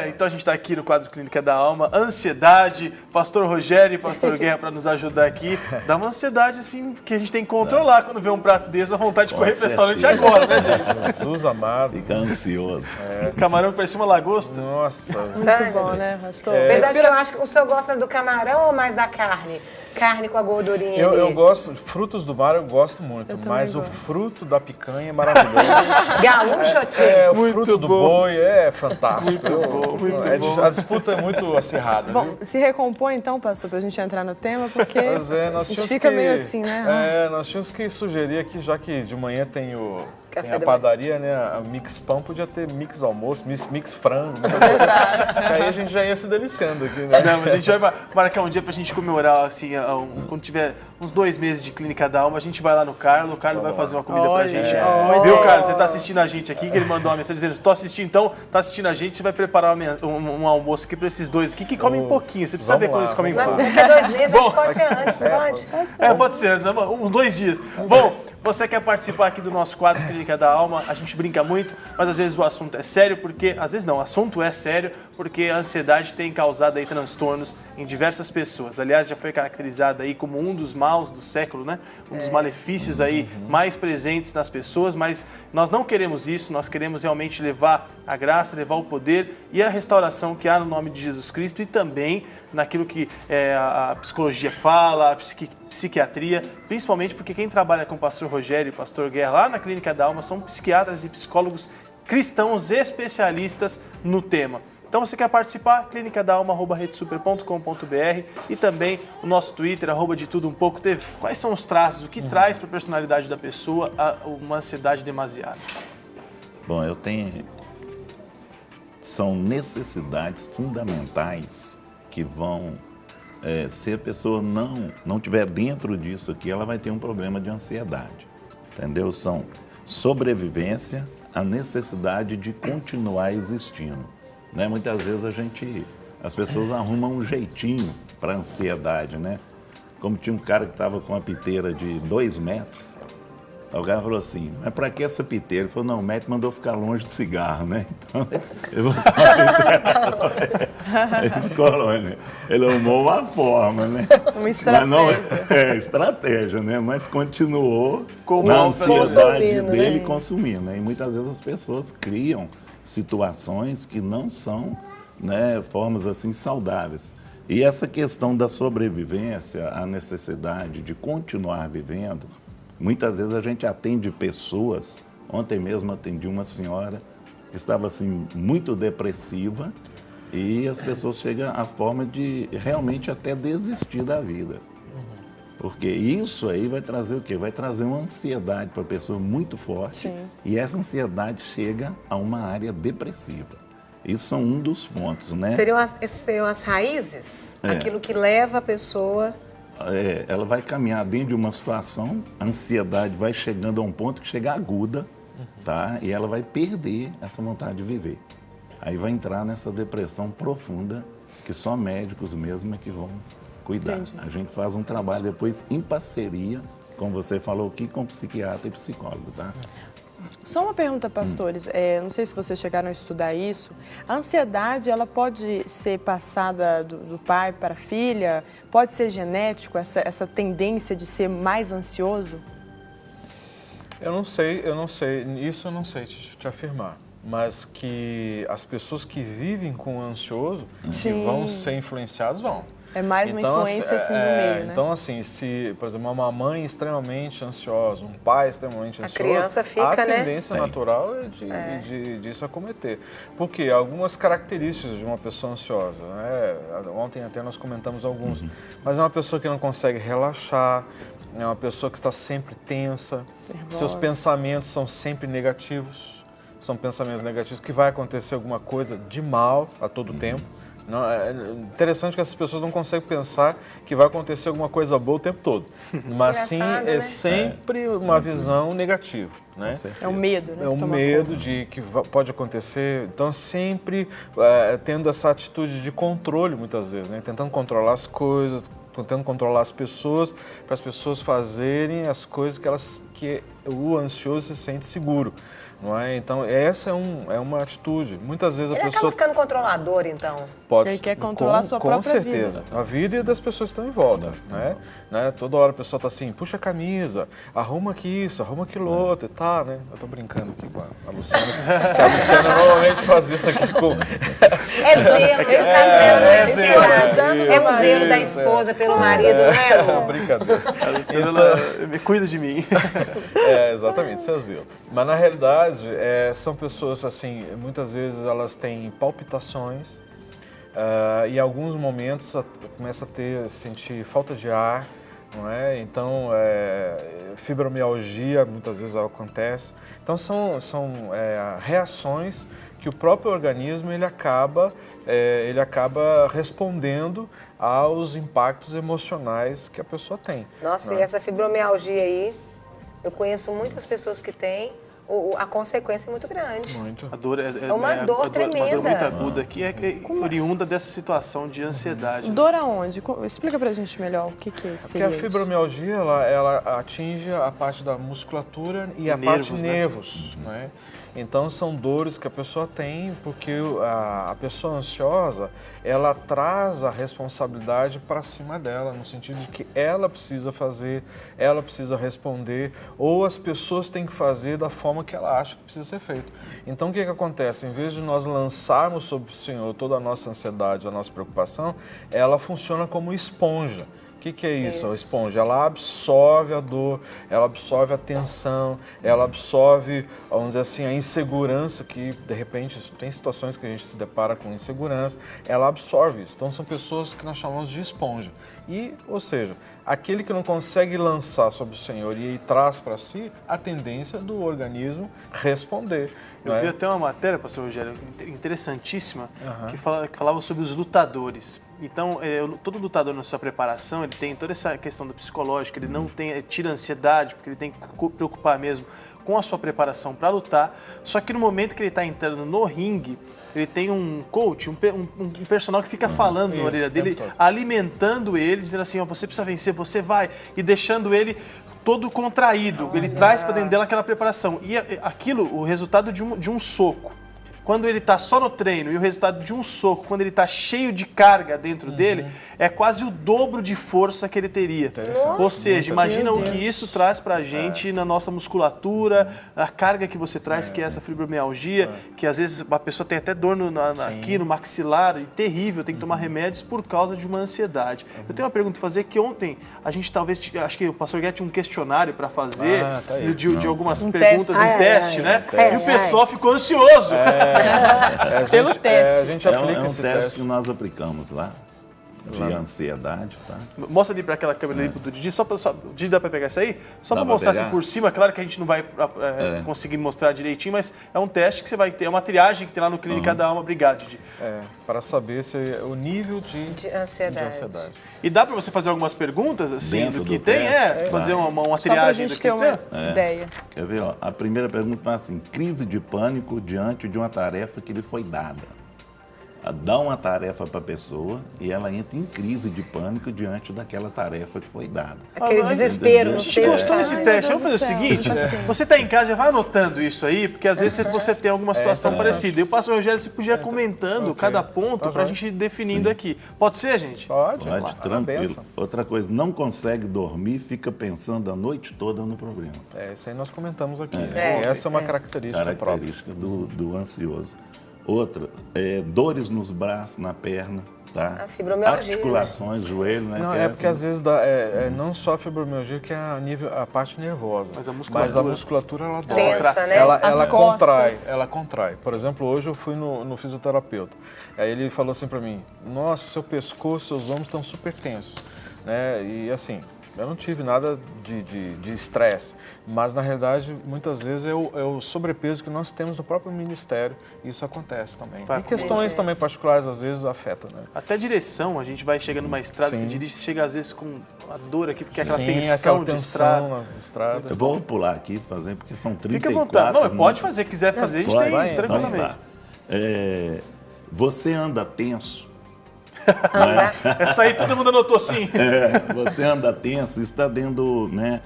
Então a gente está aqui no quadro Clínica da Alma. Ansiedade, pastor Rogério e pastor Guerra para nos ajudar aqui. Dá uma ansiedade assim que a gente tem que controlar quando vê um prato desse, dá vontade de correr para o restaurante agora, né, gente? Jesus amado. Fica ansioso. Camarão que parece uma lagosta. Nossa. Muito bom, né, pastor? Verdade que eu acho que o senhor gosta do camarão ou mais da carne? Carne com a gordurinha Eu ali. gosto, frutos do mar eu gosto muito, mas o fruto da picanha é maravilhoso. Gaúcho, tio? O fruto do boi é fantástico. Muito bom. A disputa é muito acirrada. Bom, viu? se recompõe então, pastor, pra gente entrar no tema, porque Pois é, a nós gente tínhamos fica que, meio assim, né? nós tínhamos que sugerir aqui, já que de manhã tem Café a da padaria, né? A mix pão podia ter mix almoço, mix frango. Que aí a gente já ia se deliciando aqui, né? Não, mas a gente vai marcar um dia pra gente comemorar, assim, quando tiver uns 2 meses de Clínica da Alma, a gente vai lá no Carlos, o Carlos vai fazer uma comida pra gente. Viu, Carlos? Você tá assistindo a gente aqui, que ele mandou uma mensagem dizendo, tô assistindo então, tá assistindo a gente, você vai preparar um almoço aqui pra esses dois aqui, que comem pouquinho, você precisa ver quando eles comem pouco. Daqui a 2 meses, acho que pode ser antes, não pode? Pode ser antes, uns 2 dias. Bom, você quer participar aqui do nosso quadro Clínica da Alma, a gente brinca muito, mas às vezes o assunto é sério, porque, às vezes não, o assunto é sério, porque a ansiedade tem causado aí transtornos em diversas pessoas. Aliás, já foi caracterizada aí como um dos maus do século, né? Um dos malefícios aí mais presentes nas pessoas, mas nós não queremos isso, nós queremos realmente levar a graça, levar o poder e a restauração que há no nome de Jesus Cristo e também naquilo que a psicologia fala, a psiquiatria, principalmente porque quem trabalha com o pastor Rogério e o pastor Guerra lá na Clínica da Alma são psiquiatras e psicólogos cristãos especialistas no tema. Então você quer participar? clinicadalma@redesuper.com.br e também o nosso Twitter, @detudoumpouco.tv. Quais são os traços, o que traz para a personalidade da pessoa uma ansiedade demasiada? Bom, são necessidades fundamentais que vão, se a pessoa não tiver dentro disso aqui, ela vai ter um problema de ansiedade, entendeu? São sobrevivência, a necessidade de continuar existindo, né? Muitas vezes as pessoas arrumam um jeitinho para a ansiedade, né? Como tinha um cara que estava com uma piteira de 2 metros, o cara falou assim, mas para que essa piteira? Ele falou, não, o médico mandou ficar longe de cigarro, né? Então, eu vou Ele ficou longe, né? Ele arrumou uma forma, né? Uma estratégia. Mas não, estratégia, né? Mas continuou Como na ansiedade consumindo, dele né? consumindo, né? E muitas vezes as pessoas criam situações que não são, né, formas assim saudáveis. E essa questão da sobrevivência, a necessidade de continuar vivendo, muitas vezes a gente atende pessoas, ontem mesmo atendi uma senhora que estava assim muito depressiva e as pessoas chegam à forma de realmente até desistir da vida. Porque isso aí vai trazer o quê? Vai trazer uma ansiedade para a pessoa muito forte. Sim. E essa ansiedade chega a uma área depressiva. Isso são um dos pontos, né? Essas seriam as raízes? Aquilo que leva a pessoa... Ela vai caminhar dentro de uma situação, a ansiedade vai chegando a um ponto que chega aguda, tá? E ela vai perder essa vontade de viver. Aí vai entrar nessa depressão profunda que só médicos mesmo é que vão cuidar. Entendi. A gente faz um trabalho depois em parceria, como você falou aqui, com psiquiatra e psicólogo, tá? Só uma pergunta, pastores. Não sei se vocês chegaram a estudar isso. A ansiedade, ela pode ser passada do pai para a filha? Pode ser genético, essa tendência de ser mais ansioso? Eu não sei, isso eu não sei te afirmar. Mas que as pessoas que vivem com o ansioso, que vão ser influenciadas, vão. É mais uma influência assim, do meio, né? Então, assim, se, por exemplo, uma mãe extremamente ansiosa, um pai extremamente ansioso, criança fica, a né? tendência natural é disso acometer. Porque algumas características de uma pessoa ansiosa, né? Ontem até nós comentamos alguns, mas é uma pessoa que não consegue relaxar, é uma pessoa que está sempre tensa, seus pensamentos são sempre negativos, são pensamentos negativos, que vai acontecer alguma coisa de mal a todo tempo. Não, é interessante que essas pessoas não conseguem pensar que vai acontecer alguma coisa boa o tempo todo. Mas sim, é sempre uma visão negativa. Né? É o medo, né? É o medo de que pode acontecer. Então, sempre tendo essa atitude de controle, muitas vezes, né? Tentando controlar as coisas, tentando controlar as pessoas, para as pessoas fazerem as coisas que o ansioso se sente seguro. não é? Então, essa é uma atitude. Muitas vezes a Ele pessoa acaba ficando controlador, então. pode... Ele quer controlar a sua própria vida. Com certeza. A vida e das pessoas que estão em volta, né? Toda hora a pessoa está assim, puxa a camisa, arruma aqui isso, arruma aquilo outro e tá, né? Eu tô brincando aqui com a Luciana, que a Luciana normalmente faz isso aqui com... É zelo, no caso dela não é ansiedade. É um zelo da esposa pelo marido, né, Lu? Brincadeira. A Luciana, ela cuida de mim. Exatamente, isso é zelo. Mas na realidade, são pessoas assim, muitas vezes elas têm palpitações, e em alguns momentos começa a sentir falta de ar, não é? Então, fibromialgia muitas vezes acontece. Então, são reações que o próprio organismo ele acaba respondendo aos impactos emocionais que a pessoa tem. Nossa, né? e essa fibromialgia aí, eu conheço muitas pessoas que têm, a consequência é muito grande. Muito. A dor É uma dor tremenda. Uma dor muito aguda que é oriunda dessa situação de ansiedade. Dor aonde? Explica pra gente melhor o que Porque seria a fibromialgia, ela atinge a parte da musculatura e a parte de nervos, né? Então, são dores que a pessoa tem porque a pessoa ansiosa, ela traz a responsabilidade para cima dela, no sentido de que ela precisa fazer, ela precisa responder, ou as pessoas têm que fazer da forma que ela acha que precisa ser feito. Então, o que acontece? Em vez de nós lançarmos sobre o Senhor toda a nossa ansiedade, a nossa preocupação, ela funciona como esponja. O que é isso? A esponja, ela absorve a dor, ela absorve a tensão, ela absorve, vamos dizer assim, a insegurança que, de repente, tem situações que a gente se depara com insegurança, ela absorve isso. Então, são pessoas que nós chamamos de esponja. Ou seja, aquele que não consegue lançar sobre o Senhor e traz para si a tendência do organismo responder. Eu vi até uma matéria, pastor Rogério, interessantíssima, que falava sobre os lutadores. Então, todo lutador na sua preparação, ele tem toda essa questão do psicológico, ele não tira a ansiedade, porque ele tem que preocupar mesmo com a sua preparação para lutar. Só que no momento que ele está entrando no ringue, ele tem um coach, um personal que fica falando na orelha dele, alimentando ele, dizendo assim, ó, você precisa vencer, você vai, e deixando ele todo contraído. Ele traz para dentro dela aquela preparação. E aquilo, o resultado de um soco. Quando ele está só no treino e o resultado de um soco, quando ele está cheio de carga dentro dele, é quase o dobro de força que ele teria. Ou seja, imagina o que isso traz para a gente na nossa musculatura, a carga que você traz, que é essa fibromialgia, que às vezes a pessoa tem até dor aqui no maxilar, e terrível, tem que tomar remédios por causa de uma ansiedade. Eu tenho uma pergunta para fazer, que ontem a gente acho que o pastor Guedes tinha um questionário para fazer, de algumas perguntas, um teste, né? E o pessoal ficou ansioso. Pelo teste. A gente aplica um esse teste que nós aplicamos lá, de ansiedade, tá? Mostra ali para aquela câmera ali do Didi, Didi, dá para pegar isso aí? Só para mostrar assim por cima, claro que a gente não vai conseguir mostrar direitinho, mas é um teste que você vai ter, é uma triagem que tem lá no Clínica da Alma. Obrigado, Didi. Para saber o nível de ansiedade. E dá para você fazer algumas perguntas, assim, Dentro do que do tem? teste, Fazer uma Só pra triagem gente do ter que uma tem? ideia. Quer ver? Ó, a primeira pergunta é assim, crise de pânico diante de uma tarefa que lhe foi dada. Dá uma tarefa para a pessoa e ela entra em crise de pânico diante daquela tarefa que foi dada. Aquele desespero, não A gente sei. gostou desse teste. Deus Vamos fazer o do céu, seguinte, você está em casa, já vai anotando isso aí, porque às vezes você tem alguma situação parecida. E o pastor Rogério, você podia comentando cada ponto para a gente ir definindo aqui. Pode ser, gente? Pode, tranquilo. Outra coisa, não consegue dormir, fica pensando a noite toda no problema. Isso aí nós comentamos aqui. Essa é uma característica própria. do ansioso. Outra, dores nos braços, na perna, tá? A fibromialgia, articulações, né? joelho, né? Não, porque às vezes não só a fibromialgia, que é a parte nervosa, mas a musculatura ela dói. Tensa, né? Ela costas. contrai. Por exemplo, hoje eu fui no fisioterapeuta. Aí ele falou assim para mim, nossa, seu pescoço, seus ombros estão super tensos, né? E assim, eu não tive nada de estresse, mas na realidade muitas vezes é o sobrepeso que nós temos no próprio ministério e isso acontece também. E questões também particulares às vezes afetam, né? Até direção, a gente vai chegando numa estrada, se dirige, chega às vezes com a dor aqui, porque é aquela tensão de estrada. na estrada. Eu vou pular aqui fazer, porque são 34. Fica à vontade. Não, pode fazer, quiser fazer, a gente tem tranquilamente. Então, tá. Você anda tenso. Essa aí todo mundo anotou sim. Você anda tenso, está dando, né,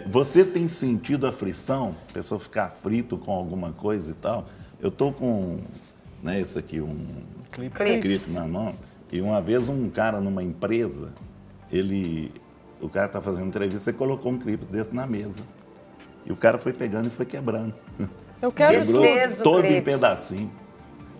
Você tem sentido aflição? A pessoa ficar aflito com alguma coisa e tal? Eu estou com, né, isso aqui, um clipe na mão. E uma vez um cara numa empresa, o cara está fazendo entrevista e colocou um clipe desse na mesa. E o cara foi pegando e foi quebrando. Eu quero Desfez o todo em clipe. pedacinho.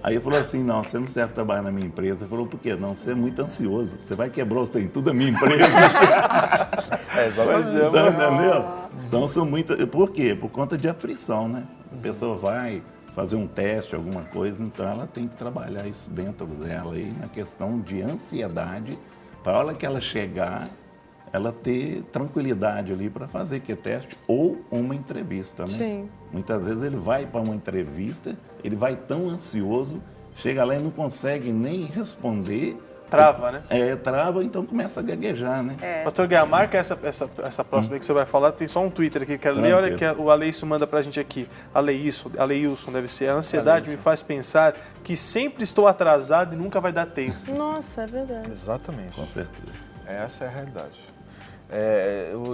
Aí ele falou assim, não, você não serve para trabalhar na minha empresa. Ele falou, por quê? Não, você é muito ansioso. Você vai quebrar os trem tudo da minha empresa. Exatamente. Então, entendeu? Então, são muitas... Por quê? Por conta de aflição, né? A pessoa vai fazer um teste, alguma coisa, então ela tem que trabalhar isso dentro dela aí, na questão de ansiedade, para a hora que ela chegar, ela ter tranquilidade ali para fazer que teste ou uma entrevista, né? Sim. Muitas vezes ele vai para uma entrevista, ele vai tão ansioso, chega lá e não consegue nem responder. Trava, né? Trava, então começa a gaguejar, né? Pastor Guiar, marca essa próxima aí que você vai falar. Tem só um Twitter aqui que eu quero ler. Olha que o Aleilson manda pra gente aqui. Aleilson deve ser. A ansiedade me faz pensar que sempre estou atrasado e nunca vai dar tempo. Nossa, é verdade. Exatamente. Com certeza. Essa é a realidade.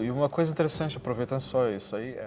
E uma coisa interessante, aproveitando só isso aí,